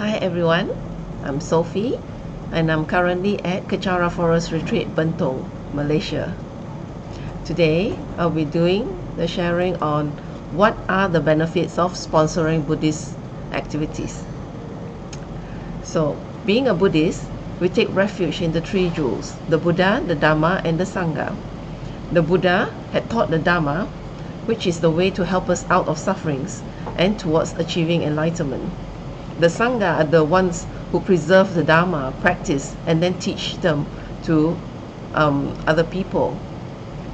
Hi everyone, I'm Sofi and I'm currently at Kechara Forest Retreat, Bentong, Malaysia. Today I'll be doing the sharing on what are the benefits of sponsoring Buddhist activities. So, being a Buddhist, we take refuge in the three jewels, the Buddha, the Dharma and the Sangha. The Buddha had taught the Dharma, which is the way to help us out of sufferings and towards achieving enlightenment. The Sangha are the ones who preserve the Dharma, practice, and then teach them to other people.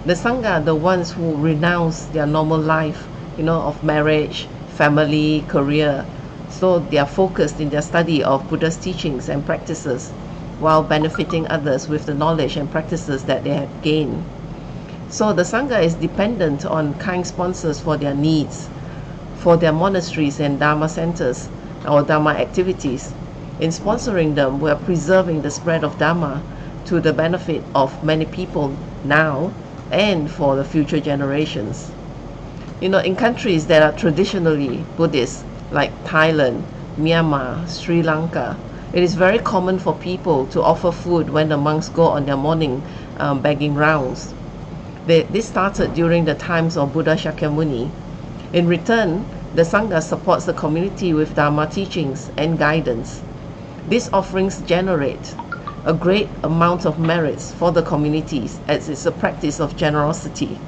The Sangha are the ones who renounce their normal life, of marriage, family, career. So they are focused in their study of Buddha's teachings and practices while benefiting others with the knowledge and practices that they have gained. So the Sangha is dependent on kind sponsors for their needs, for their monasteries and Dharma centers, or Dharma activities. In sponsoring them, we are preserving the spread of Dharma to the benefit of many people now and for the future generations. In countries that are traditionally Buddhist, like Thailand, Myanmar, Sri Lanka, it is very common for people to offer food when the monks go on their morning begging rounds. This started during the times of Buddha Shakyamuni. In return, the Sangha supports the community with Dharma teachings and guidance. These offerings generate a great amount of merits for the communities, as it's a practice of generosity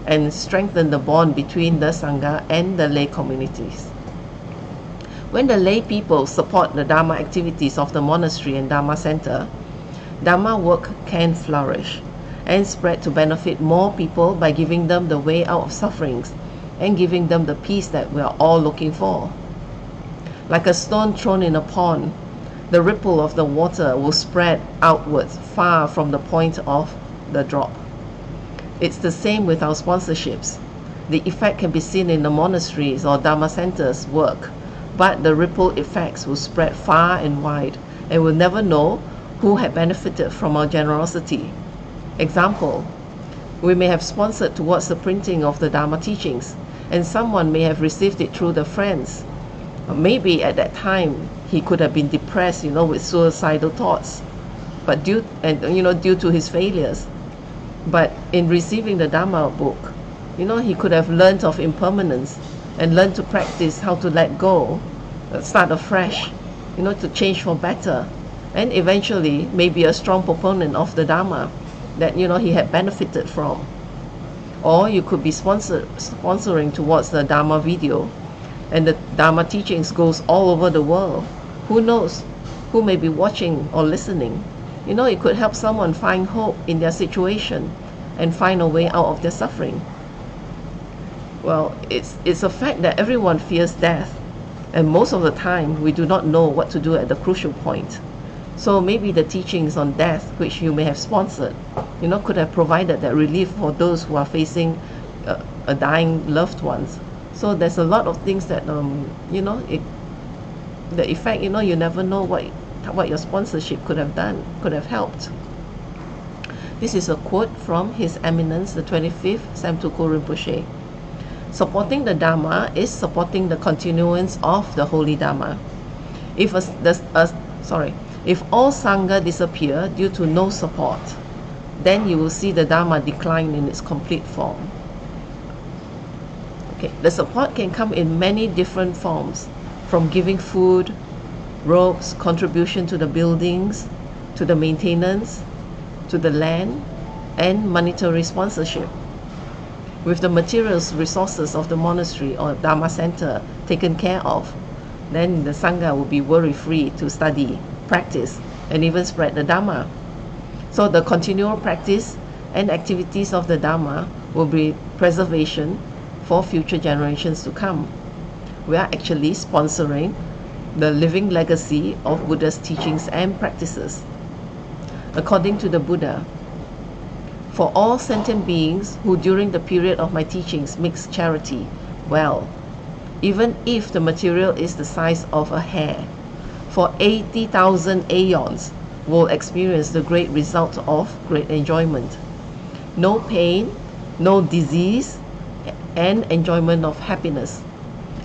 and strengthen the bond between the Sangha and the lay communities. When the lay people support the Dharma activities of the monastery and Dharma center, Dharma work can flourish and spread to benefit more people by giving them the way out of sufferings and giving them the peace that we are all looking for. Like a stone thrown in a pond, the ripple of the water will spread outwards far from the point of the drop. It's the same with our sponsorships. The effect can be seen in the monasteries or Dharma centers' work, but the ripple effects will spread far and wide, and we'll never know who had benefited from our generosity. Example, we may have sponsored towards the printing of the Dharma teachings, and someone may have received it through their friends. Maybe at that time he could have been depressed, with suicidal thoughts, but due to his failures. But in receiving the Dharma book, he could have learned of impermanence and learned to practice how to let go, start afresh, to change for better, and eventually may be a strong proponent of the Dharma that he had benefited from. Or you could be sponsoring towards the Dharma video, and the Dharma teachings goes all over the world. Who knows who may be watching or listening? It could help someone find hope in their situation and find a way out of their suffering. Well, it's a fact that everyone fears death, and most of the time we do not know what to do at the crucial point. So maybe the teachings on death, which you may have sponsored, could have provided that relief for those who are facing a dying loved ones. So there's a lot of things that the effect, you never know what your sponsorship could have done, could have helped. This is a quote from His Eminence the 25th Samtuko Rinpoche. Supporting the Dharma is supporting the continuance of the Holy Dharma. If all Sangha disappear due to no support, then you will see the Dharma decline in its complete form. Okay, the support can come in many different forms, from giving food, robes, contribution to the buildings, to the maintenance, to the land, and monetary sponsorship. With the materials resources of the monastery or Dharma center taken care of, then the Sangha will be worry-free to study, practice, and even spread the Dharma. So the continual practice and activities of the Dharma will be preservation for future generations to come. We are actually sponsoring the living legacy of Buddha's teachings and practices. According to the Buddha, for all sentient beings who during the period of my teachings mix charity well, even if the material is the size of a hair, for 80,000 aeons will experience the great result of great enjoyment. No pain, no disease, and enjoyment of happiness.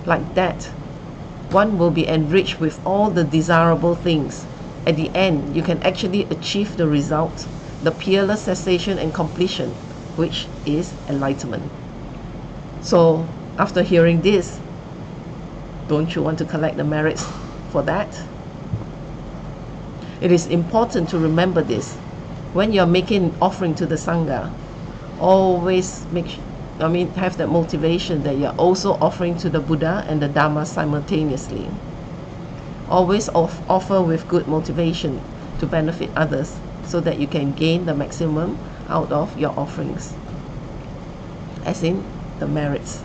Like that, one will be enriched with all the desirable things. At the end, you can actually achieve the result, the peerless cessation and completion, which is enlightenment. So after hearing this, don't you want to collect the merits for that? It is important to remember this. When you're making offering to the Sangha, always have that motivation that you're also offering to the Buddha and the Dharma simultaneously. Always offer with good motivation to benefit others so that you can gain the maximum out of your offerings, as in the merits.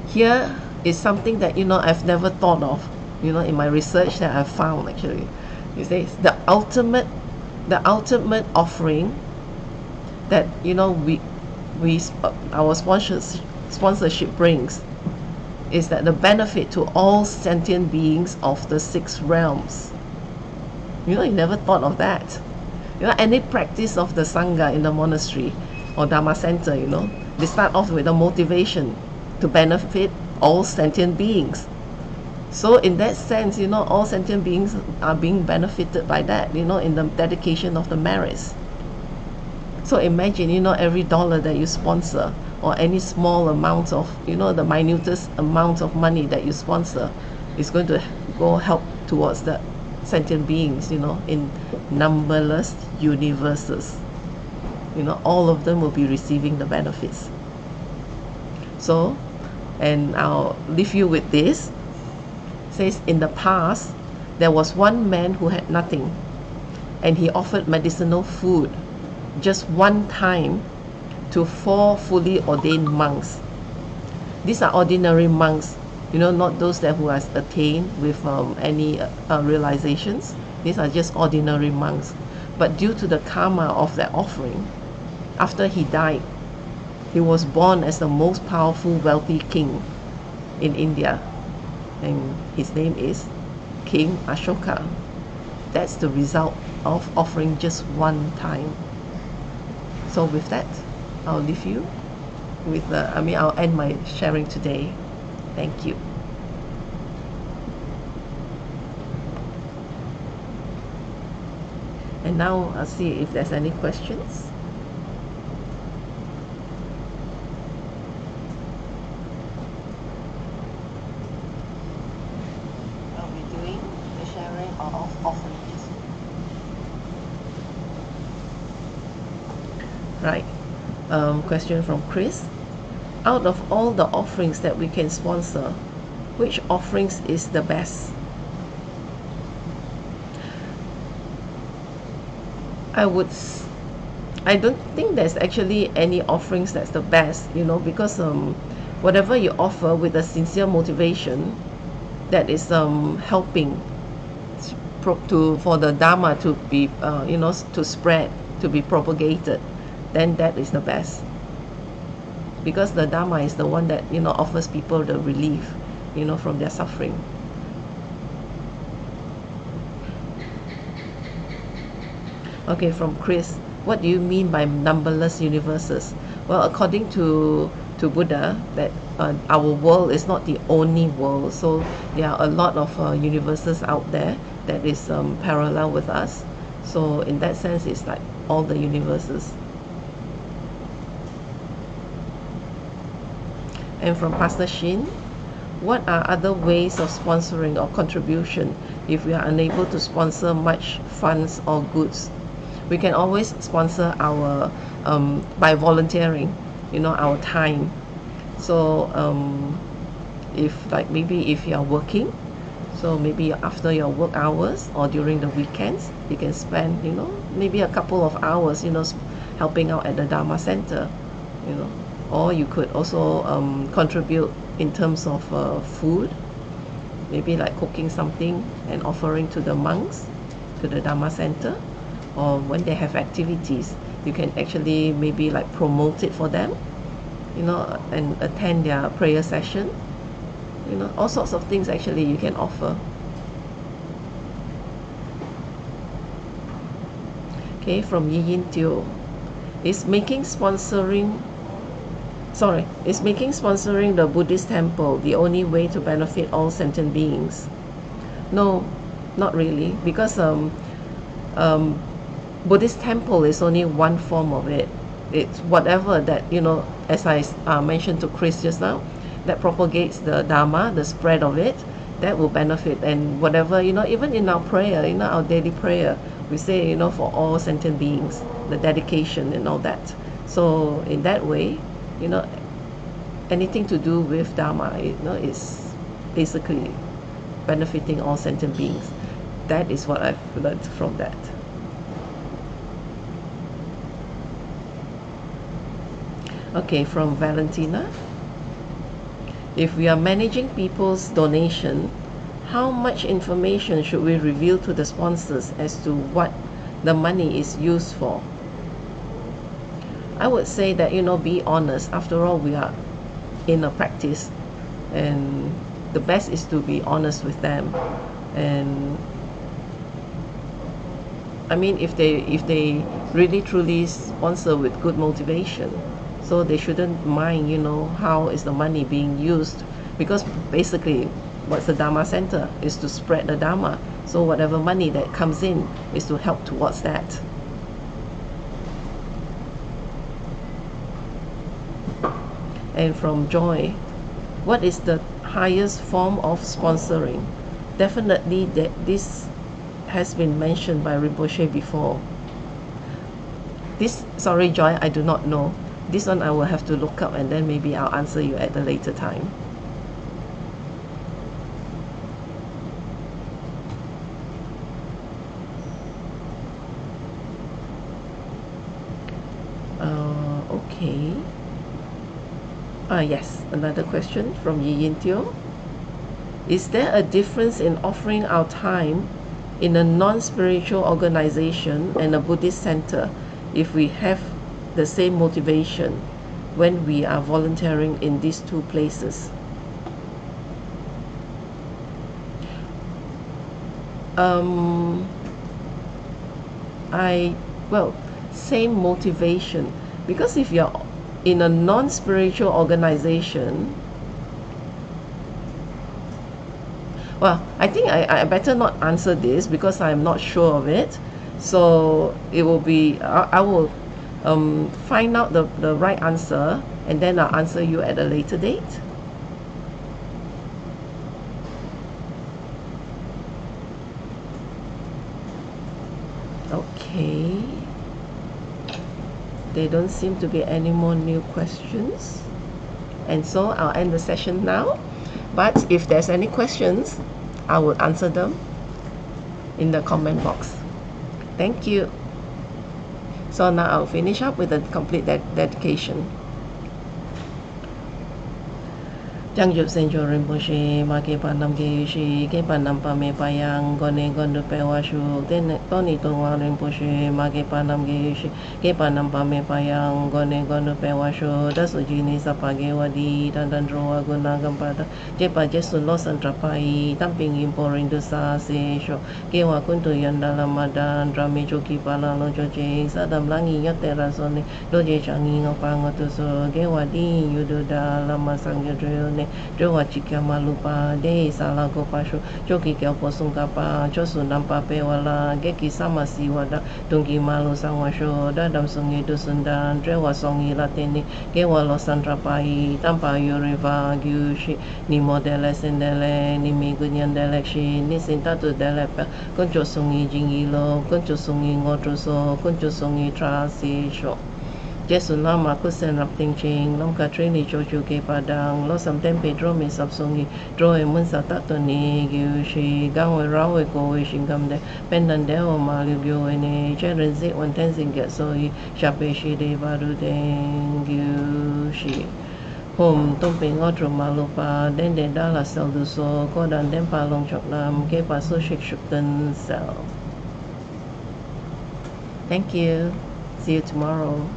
Here is something that I've never thought of, in my research that I've found actually. It says the ultimate offering that our sponsorship brings is that the benefit to all sentient beings of the 6 realms. You never thought of that. Any practice of the Sangha in the monastery or Dharma center, they start off with a motivation to benefit all sentient beings. So in that sense, all sentient beings are being benefited by that, in the dedication of the merits. So imagine, every dollar that you sponsor, or any small amount of, the minutest amount of money that you sponsor is going to go help towards the sentient beings, in numberless universes. All of them will be receiving the benefits. So, and I'll leave you with this. It says, in the past, there was one man who had nothing, and he offered medicinal food just one time to 4 fully ordained monks. These are ordinary monks, not those who has attained with any realizations. These are just ordinary monks. But due to the karma of that offering, after he died, he was born as the most powerful, wealthy king in India, and his name is King Ashoka. That's the result of offering just one time. So with that, I'll leave you with I'll end my sharing today. Thank you. And now I'll see if there's any questions. I'll be doing the sharing of offerings. Right. Question from Chris. Out of all the offerings that we can sponsor, which offerings is the best? I don't think there's actually any offerings that's the best, because whatever you offer with a sincere motivation that is helping for the Dharma to be to spread, to be propagated, then that is the best. Because the Dharma is the one that offers people the relief from their suffering. Okay, from Chris, what do you mean by numberless universes? Well, according to Buddha, that our world is not the only world. So there are a lot of universes out there that is parallel with us. So in that sense, it's like all the universes. And from Pastor Shin, what are other ways of sponsoring or contribution if we are unable to sponsor much funds or goods? We can always sponsor our by volunteering, our time. So maybe if you are working, so maybe after your work hours or during the weekends, you can spend maybe a couple of hours helping out at the Dharma center, or you could also contribute in terms of food, maybe like cooking something and offering to the monks, to the Dharma center. Or when they have activities, you can actually maybe like promote it for them, and attend their prayer session. All sorts of things actually you can offer. Okay, from Yi Yin Teo, is making sponsoring sorry, is making sponsoring the Buddhist temple the only way to benefit all sentient beings? No, not really, because um, Buddhist temple is only one form of it. It's whatever that, as I mentioned to Chris just now, that propagates the Dharma, the spread of it, that will benefit. And whatever, even in our prayer, our daily prayer, we say, for all sentient beings, the dedication and all that. So in that way, anything to do with Dharma, is basically benefiting all sentient beings. That is what I've learned from that. Okay, from Valentina. If we are managing people's donation, how much information should we reveal to the sponsors as to what the money is used for? I would say that, be honest. After all, we are in a practice, and the best is to be honest with them. And I mean, if they really truly sponsor with good motivation, so they shouldn't mind, how is the money being used, because basically what's the Dharma Center is to spread the Dharma. So whatever money that comes in is to help towards that. And from Joy, what is the highest form of sponsoring? Definitely that this has been mentioned by Rinpoche before. Sorry Joy, I do not know. This one I will have to look up, and then maybe I'll answer you at a later time. Okay. Yes, another question from Yi Yin Teo. Is there a difference in offering our time in a non-spiritual organization and a Buddhist center if we have the same motivation when we are volunteering in these two places? Same motivation, because if you're in a non-spiritual organization, I think I better not answer this because I'm not sure of it. So it will be, I will find out the right answer, and then I'll answer you at a later date. Okay. There don't seem to be any more new questions. And so I'll end the session now. But if there's any questions, I will answer them in the comment box. Thank you. So now I'll finish up with a complete dedication. Jangjub Senjo Rinpoche, Make Panam Geishi, Ke Panam Pame Payang, Gone Gondu Pewashu, Tony Tongwa Rinpoche, Make Panam Geishi, Ke Panam Pame Payang, Gone Gondu Pewashu, Dasujini Sapage Wadi, Tandandroa Gunagampata, Jepa Jesun Losan Trapai, Tamping Imporing the Sase, Kewa Kuntu Yandala Madan, Drame Joki Pala Lojo Jing, Sadam Langi Yaterasone, Doje Changi Pangotuso, Gewadi, Yududa, Lama Sangyadrione. Jowa Chika Malupa, De Salago Pasho, Joki Kelpo Sungkapa, Josu Nampa Pewala, Geki Sama Siwada, Tungi Malu Sangwasho, Dadam Sungi Dusundan, Drewa Songi Latini, Gewa Losantra Pai, Tampa Yuriva, Gyushi, Ni Modele Sendele, Ni Migunyan Delekshi, Ni Sintatu Delepa, Kuncho Sungi Jingilo, Kuncho Sungi Ngotruso, Kuncho Sungi Trasi Sho. Jesun lama kusen rap ting ching, lom ka trini chochu ke padang, lo sam tempe dro me sap songi, dro e mun sa tato ni gyu shi, gang we rao we ko we shingam de, pendan de o ma liu gyu we ne, cheren zi wan ten sing get so yi, shape shi de baru den gyu shi. Hom tung ping otro malupa, den de dala sel du so, kodan den pa long chok nam, ke pa so shik shuk ten sel. Thank you. See you tomorrow.